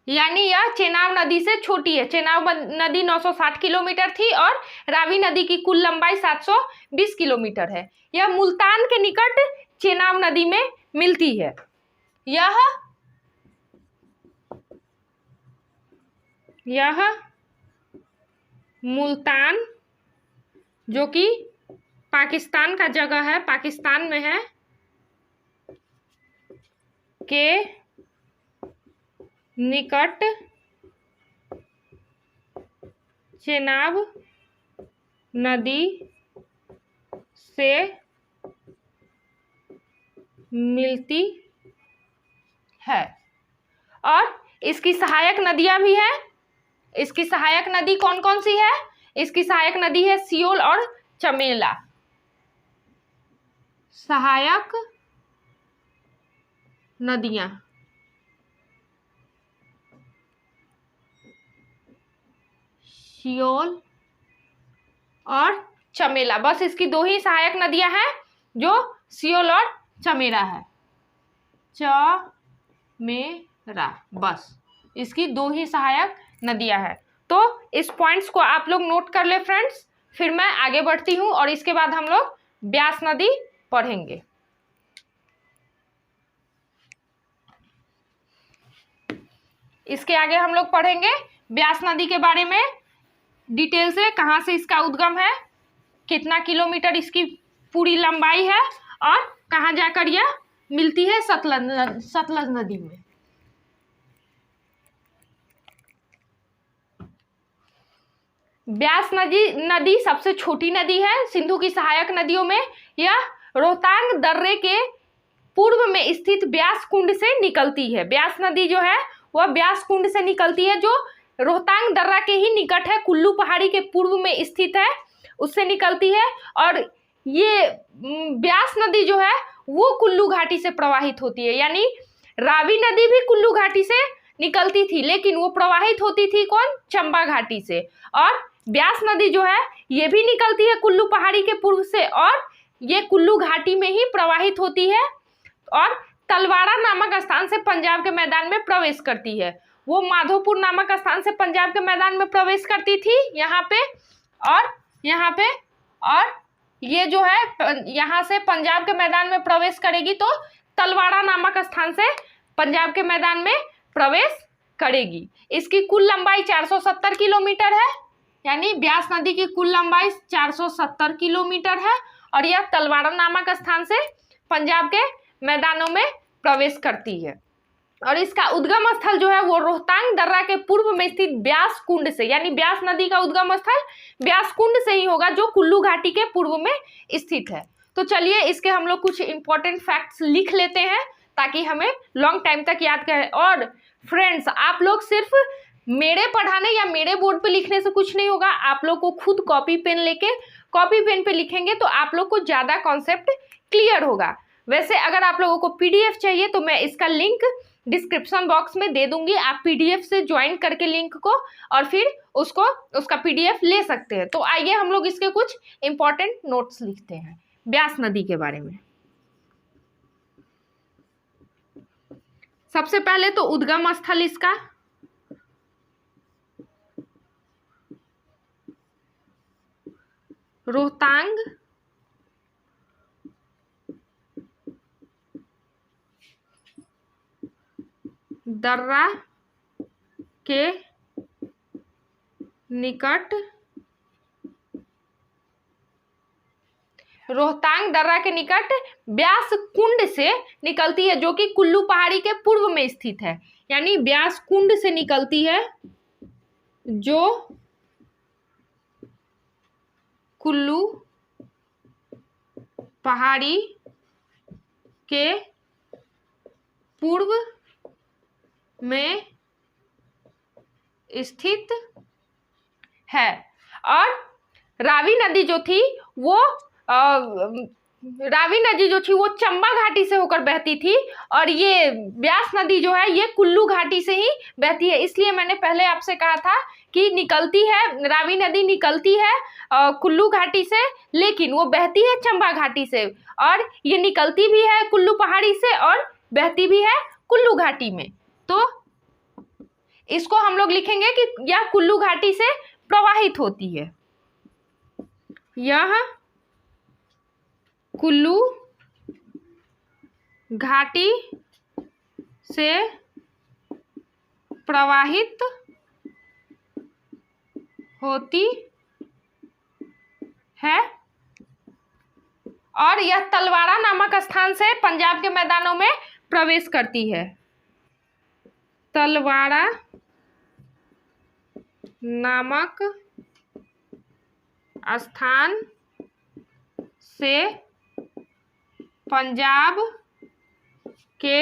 यानी यह चेनाब नदी से छोटी है। चेनाब नदी 960 किलोमीटर थी और रावी नदी की कुल लंबाई 720 किलोमीटर है। यह मुल्तान के निकट चेनाब नदी में मिलती है। यह मुल्तान जो कि पाकिस्तान का जगह है, पाकिस्तान में है, के निकट चेनाब नदी से मिलती है और इसकी सहायक नदियां भी हैं। इसकी सहायक नदी कौन कौन सी है? इसकी सहायक नदी है सियोल और चमेला। सहायक नदियां सियोल और चमेला, बस इसकी दो ही सहायक नदियां हैं जो सियोल और चमेला है। चमेरा, बस इसकी दो ही सहायक नदियां हैं। तो इस पॉइंट्स को आप लोग नोट कर ले फ्रेंड्स। फिर मैं आगे बढ़ती हूँ और इसके बाद हम लोग ब्यास नदी पढ़ेंगे। इसके आगे हम लोग पढ़ेंगे ब्यास नदी के बारे में डिटेल से, कहाँ से इसका उद्गम है, कितना किलोमीटर इसकी पूरी लंबाई है और कहाँ जाकर यह मिलती है सतलज नदी में। ब्यास नदी सबसे छोटी नदी है सिंधु की सहायक नदियों में। यह रोहतांग दर्रे के पूर्व में स्थित ब्यास कुंड से निकलती है। ब्यास नदी जो है वह ब्यास कुंड से निकलती है, जो रोहतांग दर्रा के ही निकट है, कुल्लू पहाड़ी के पूर्व में स्थित है, उससे निकलती है। और ये ब्यास नदी जो है वो कुल्लू घाटी से प्रवाहित होती है, यानी रावी नदी भी कुल्लू घाटी से निकलती थी, लेकिन वो प्रवाहित होती थी कौन? चंबा घाटी से। और ब्यास नदी जो है ये भी निकलती है कुल्लू पहाड़ी के पूर्व से और ये कुल्लू घाटी में ही प्रवाहित होती है और तलवाड़ा नामक स्थान से पंजाब के मैदान में प्रवेश करती है। वो माधोपुर नामक स्थान से पंजाब के मैदान में प्रवेश करती थी यहाँ पे, और ये जो है यहाँ से पंजाब के मैदान में प्रवेश करेगी तो तलवाड़ा नामक स्थान से पंजाब के मैदान में प्रवेश करेगी। इसकी कुल लंबाई 470 किलोमीटर है, यानी ब्यास नदी की कुल लंबाई 470 किलोमीटर है और यह तलवाड़ा नामक स्थान से पंजाब के मैदानों में प्रवेश करती है। और इसका उद्गम स्थल जो है वो रोहतांग दर्रा के पूर्व में स्थित ब्यास कुंड से, यानी ब्यास नदी का उद्गम स्थल ब्यास कुंड से ही होगा जो कुल्लू घाटी के पूर्व में स्थित है। तो चलिए इसके हम लोग कुछ इंपॉर्टेंट फैक्ट्स लिख लेते हैं ताकि हमें लॉन्ग टाइम तक याद करें। और फ्रेंड्स, आप लोग सिर्फ मेरे पढ़ाने या मेरे बोर्ड पे लिखने से कुछ नहीं होगा, आप लोग को खुद कॉपी पेन लेके कॉपी पेन पे लिखेंगे तो आप लोग को ज़्यादा कॉन्सेप्ट क्लियर होगा। वैसे अगर आप लोगों को पीडीएफ चाहिए तो मैं इसका लिंक डिस्क्रिप्शन बॉक्स में दे दूंगी, आप पीडीएफ से ज्वाइन करके लिंक को और फिर उसका पीडीएफ ले सकते हैं। तो आइए हम लोग इसके कुछ इंपॉर्टेंट नोट्स लिखते हैं ब्यास नदी के बारे में। सबसे पहले तो उद्गम स्थल इसका रोहतांग दर्रा के निकट, रोहतांग दर्रा के निकट ब्यास कुंड से निकलती है, जो कि कुल्लू पहाड़ी के पूर्व में स्थित है। यानी ब्यास कुंड से निकलती है जो कुल्लू पहाड़ी के पूर्व में स्थित है। और रावी नदी जो थी वो चंबा घाटी से होकर बहती थी और ये ब्यास नदी जो है ये कुल्लू घाटी से ही बहती है। इसलिए मैंने पहले आपसे कहा था कि निकलती है, रावी नदी निकलती है कुल्लू घाटी से, लेकिन वो बहती है चंबा घाटी से, और ये निकलती भी है कुल्लू पहाड़ी से और बहती भी है कुल्लू घाटी में। तो इसको हम लोग लिखेंगे कि यह कुल्लू घाटी से प्रवाहित होती है। यह कुल्लू घाटी से प्रवाहित होती है और यह तलवाड़ा नामक स्थान से पंजाब के मैदानों में प्रवेश करती है। तलवाड़ा नामक स्थान से पंजाब के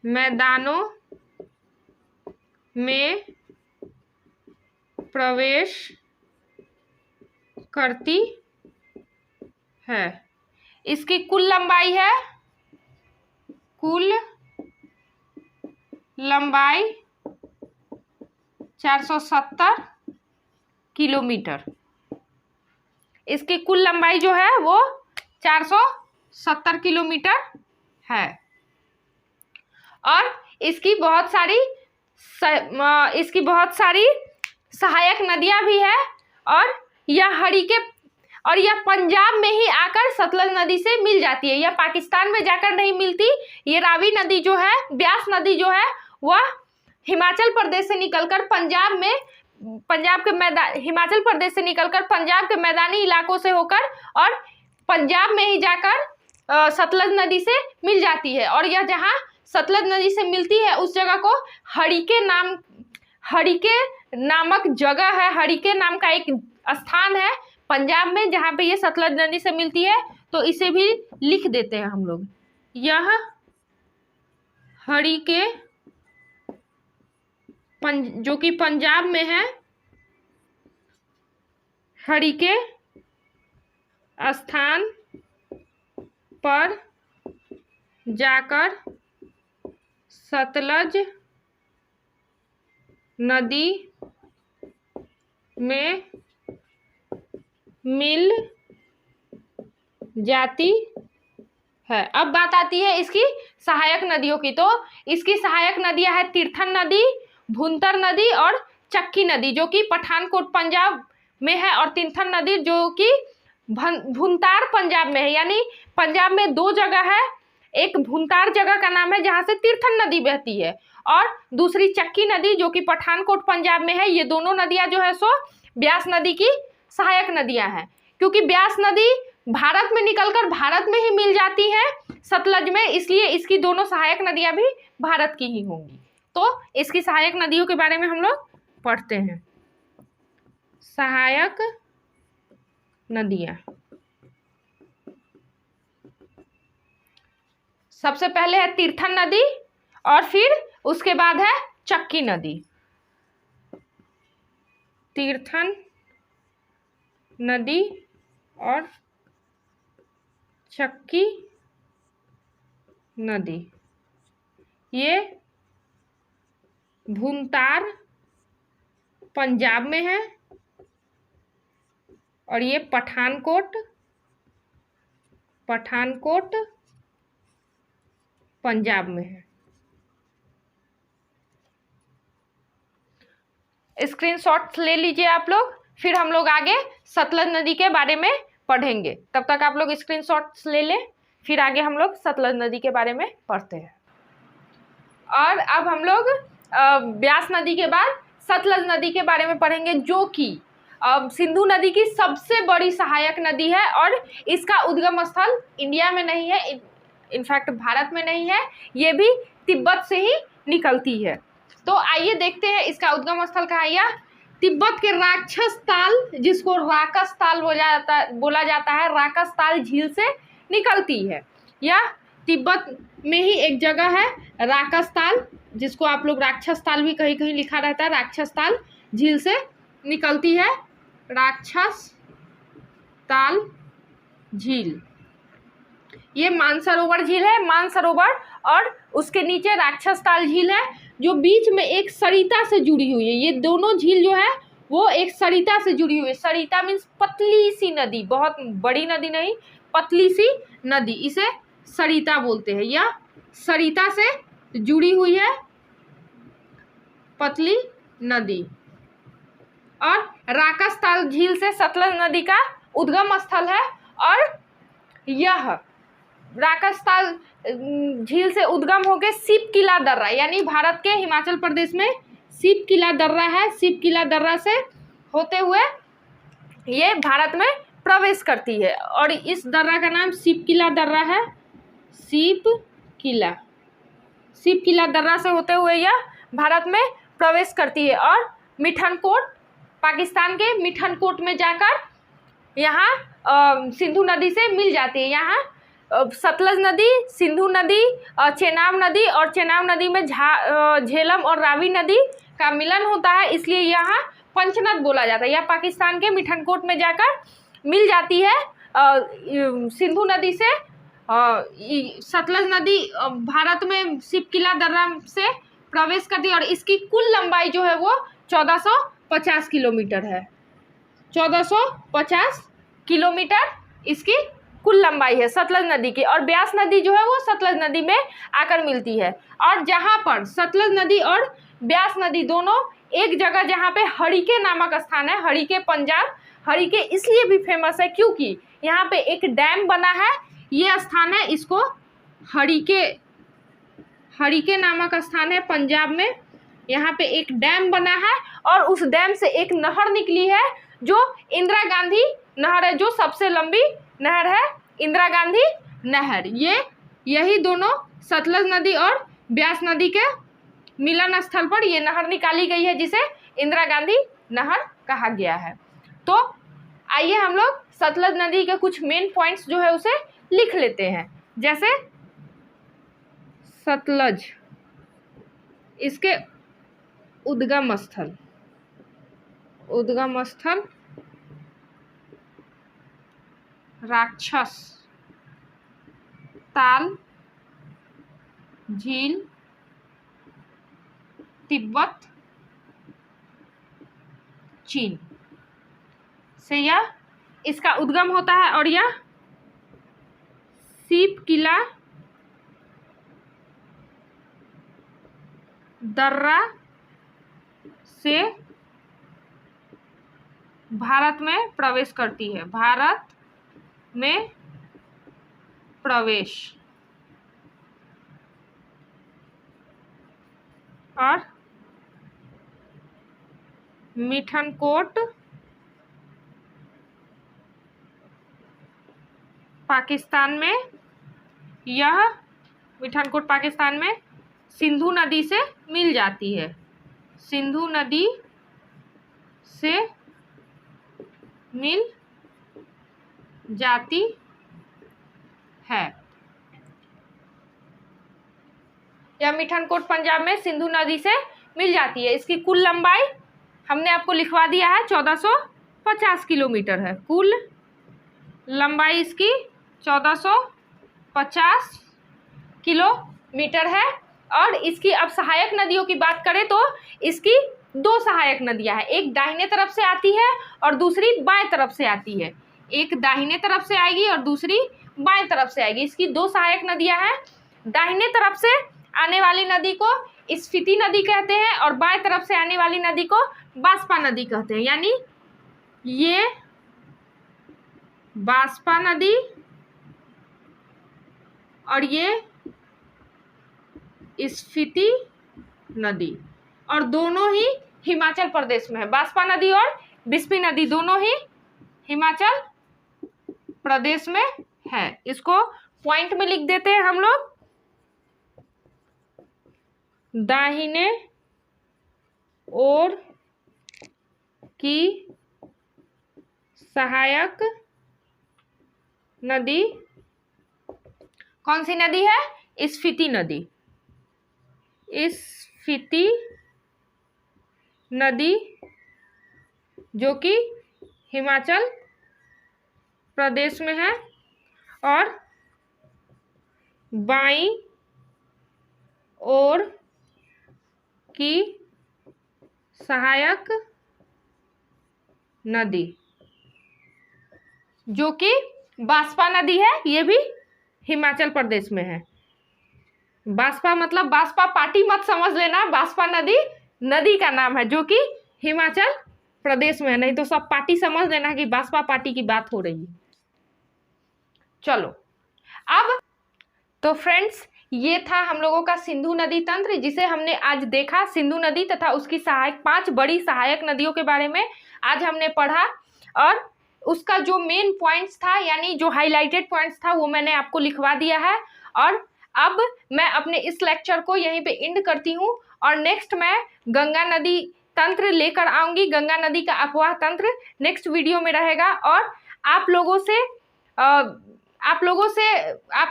मैदानों में प्रवेश करती है। इसकी कुल लंबाई है, कुल लंबाई 470 किलोमीटर। इसकी कुल लंबाई जो है वो 470 किलोमीटर है। और इसकी बहुत सारी सहायक नदियां भी है और यह पंजाब में ही आकर सतलज नदी से मिल जाती है। यह पाकिस्तान में जाकर नहीं मिलती। ये रावी नदी जो है, ब्यास नदी जो है, वह हिमाचल प्रदेश से निकलकर हिमाचल प्रदेश से निकलकर पंजाब के मैदानी इलाकों से होकर और पंजाब में ही जाकर सतलज नदी से मिल जाती है। और यह जहाँ सतलज नदी से मिलती है उस जगह को हरिके नामक जगह है, हरिके नाम का एक स्थान है पंजाब में जहाँ पे ये सतलज नदी से मिलती है। तो इसे भी लिख देते हैं हम लोग। यह हरिके जो कि पंजाब में है, हरिके स्थान पर जाकर सतलज नदी में मिल जाती है। अब बात आती है इसकी सहायक नदियों की। तो इसकी सहायक नदियां है तीर्थन नदी, भुंतर नदी और चक्की नदी, जो कि पठानकोट पंजाब में है, और तीर्थन नदी जो कि भुंतार पंजाब में है। यानी पंजाब में दो जगह है, एक भुंतार जगह का नाम है जहां से तीर्थन नदी बहती है, और दूसरी चक्की नदी जो कि पठानकोट पंजाब में है। ये दोनों नदियां जो है सो ब्यास नदी की सहायक नदियां हैं, क्योंकि ब्यास नदी भारत में निकलकर भारत में ही मिल जाती है सतलज में, इसलिए इसकी दोनों सहायक नदियां भी भारत की ही होंगी। तो इसकी सहायक नदियों के बारे में हम लोग पढ़ते हैं। सहायक नदियां, सबसे पहले है तीर्थन नदी और फिर उसके बाद है चक्की नदी, तीर्थन नदी और चक्की नदी। ये भूंतार पंजाब में है और ये पठानकोट पंजाब में है। स्क्रीनशॉट ले लीजिए आप लोग, फिर हम लोग आगे सतलज नदी के बारे में पढ़ेंगे। तब तक आप लोग स्क्रीनशॉट्स ले लें, फिर आगे हम लोग सतलज नदी के बारे में पढ़ते हैं। और अब हम लोग ब्यास नदी के बाद सतलज नदी के बारे में पढ़ेंगे, जो कि सिंधु नदी की सबसे बड़ी सहायक नदी है और इसका उद्गम स्थल इंडिया में नहीं है, इनफैक्ट भारत में नहीं है, ये भी तिब्बत से ही निकलती है। तो आइए देखते हैं इसका उद्गम स्थल कहाँ है। यह तिब्बत के राक्षस ताल, जिसको राकस ताल बोला जाता है, राकस ताल झील से निकलती है। यह तिब्बत में ही एक जगह है राकस ताल, जिसको आप लोग राक्षस ताल भी कहीं कहीं लिखा रहता है। राक्षस ताल झील से निकलती है, राक्षस ताल झील। ये मानसरोवर झील है, मानसरोवर, और उसके नीचे राक्षस ताल झील है, जो बीच में एक सरिता से जुड़ी हुई है। ये दोनों झील जो है वो एक सरिता से जुड़ी हुई है। सरिता मीन्स पतली सी नदी, बहुत बड़ी नदी नहीं, पतली सी नदी, इसे सरिता बोलते हैं। यह सरिता से जुड़ी हुई है पतली नदी। और राकस ताल झील से सतलज नदी का उद्गम स्थल है। और यह राकस ताल झील से उद्गम होकर सिपकिला दर्रा, यानी भारत के हिमाचल प्रदेश में सिपकिला दर्रा है, सिपकिला दर्रा से होते हुए ये भारत में प्रवेश करती है। और इस दर्रा का नाम सिपकिला दर्रा है, सिपकिला दर्रा से होते हुए यह भारत में प्रवेश करती है। और मिठनकोट, पाकिस्तान के मिठनकोट में जाकर यहाँ सिंधु नदी से मिल जाती है। यहाँ सतलज नदी, सिंधु नदी, चेनाब नदी, और चेनाब नदी में झेलम और रावी नदी का मिलन होता है, इसलिए यहाँ पंचनद बोला जाता है। यह पाकिस्तान के मिठनकोट में जाकर मिल जाती है सिंधु नदी से। सतलज नदी भारत में सिपकिला दर्रा से प्रवेश करती है और इसकी कुल लंबाई जो है वो 1450 किलोमीटर है। 1450 किलोमीटर इसकी कुल लंबाई है सतलज नदी की। और ब्यास नदी जो है वो सतलज नदी में आकर मिलती है। और जहाँ पर सतलज नदी और ब्यास नदी दोनों एक जगह, जहाँ पे हरिके नामक स्थान है, हरिके पंजाब, हरिके इसलिए भी फेमस है क्योंकि यहाँ पे एक डैम बना है। ये स्थान है, इसको हरिके नामक स्थान है पंजाब में। यहाँ पे एक डैम बना है और उस डैम से एक नहर निकली है जो इंदिरा गांधी नहर है, जो सबसे लंबी नहर है, इंदिरा गांधी नहर। यही दोनों सतलज नदी और ब्यास नदी के मिलन स्थल पर ये नहर निकाली गई है, जिसे इंदिरा गांधी नहर कहा गया है। तो आइए हम लोग सतलज नदी के कुछ मेन पॉइंट्स जो है उसे लिख लेते हैं। जैसे सतलज, इसके उद्गम स्थल राक्षस ताल झील, तिब्बत, चीन से यह इसका उद्गम होता है। और यह सिपकिला दर्रा से भारत में प्रवेश करती है, भारत में प्रवेश। और मिठनकोट पाकिस्तान में, यह मिठनकोट पाकिस्तान में सिंधु नदी से मिल जाती है, सिंधु नदी से मिल जाती है। या मिठनकोट पंजाब में सिंधु नदी से मिल जाती है। इसकी कुल लंबाई हमने आपको लिखवा दिया है 1450 किलोमीटर है। कुल लंबाई इसकी 1450 किलोमीटर है। और इसकी अब सहायक नदियों की बात करें तो इसकी 2 सहायक नदियां हैं, एक दाहिने तरफ से आती है और दूसरी बाएं तरफ से आती है। एक दाहिने तरफ से आएगी और दूसरी बाएं तरफ से आएगी। इसकी 2 सहायक नदियां हैं। दाहिने तरफ से आने वाली नदी को स्फीति नदी कहते हैं और बाएं तरफ से आने वाली नदी को बांसपा नदी कहते हैं। यानी ये बांसपा नदी और ये स्फीति नदी, और दोनों ही हिमाचल प्रदेश में है। बांसपा नदी और बिस्फी नदी दोनों ही हिमाचल प्रदेश में है। इसको पॉइंट में लिख देते हैं हम लोग। दाहिने ओर की सहायक नदी कौन सी नदी है? स्फीति नदी। स्फीति नदी जो कि हिमाचल प्रदेश में है। और बाईं ओर की सहायक नदी जो कि बांसपा नदी है, ये भी हिमाचल प्रदेश में है। बांसपा मतलब बांसपा पार्टी मत समझ लेना, बांसपा नदी नदी का नाम है जो कि हिमाचल प्रदेश में है, नहीं तो सब पार्टी समझ लेना कि बांसपा पार्टी की बात हो रही है। चलो अब तो फ्रेंड्स, ये था हम लोगों का सिंधु नदी तंत्र, जिसे हमने आज देखा। सिंधु नदी तथा उसकी सहायक 5 बड़ी सहायक नदियों के बारे में आज हमने पढ़ा, और उसका जो मेन पॉइंट्स था यानी जो हाईलाइटेड पॉइंट्स था वो मैंने आपको लिखवा दिया है। और अब मैं अपने इस लेक्चर को यहीं पे एंड करती हूँ, और नेक्स्ट मैं गंगा नदी तंत्र लेकर आऊँगी। गंगा नदी का अपवाह तंत्र नेक्स्ट वीडियो में रहेगा। और आप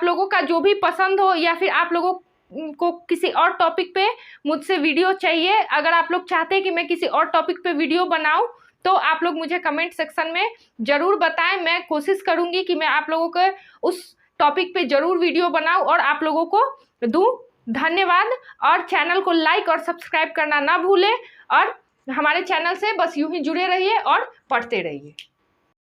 लोगों का जो भी पसंद हो, या फिर आप लोगों को किसी और टॉपिक पे मुझसे वीडियो चाहिए, अगर आप लोग चाहते हैं कि मैं किसी और टॉपिक पे वीडियो बनाऊं, तो आप लोग मुझे कमेंट सेक्शन में ज़रूर बताएं। मैं कोशिश करूंगी कि मैं आप लोगों को उस टॉपिक पे ज़रूर वीडियो बनाऊं और आप लोगों को दूं। धन्यवाद। और चैनल को लाइक और सब्सक्राइब करना ना भूलें, और हमारे चैनल से बस यूं ही जुड़े रहिए और पढ़ते रहिए।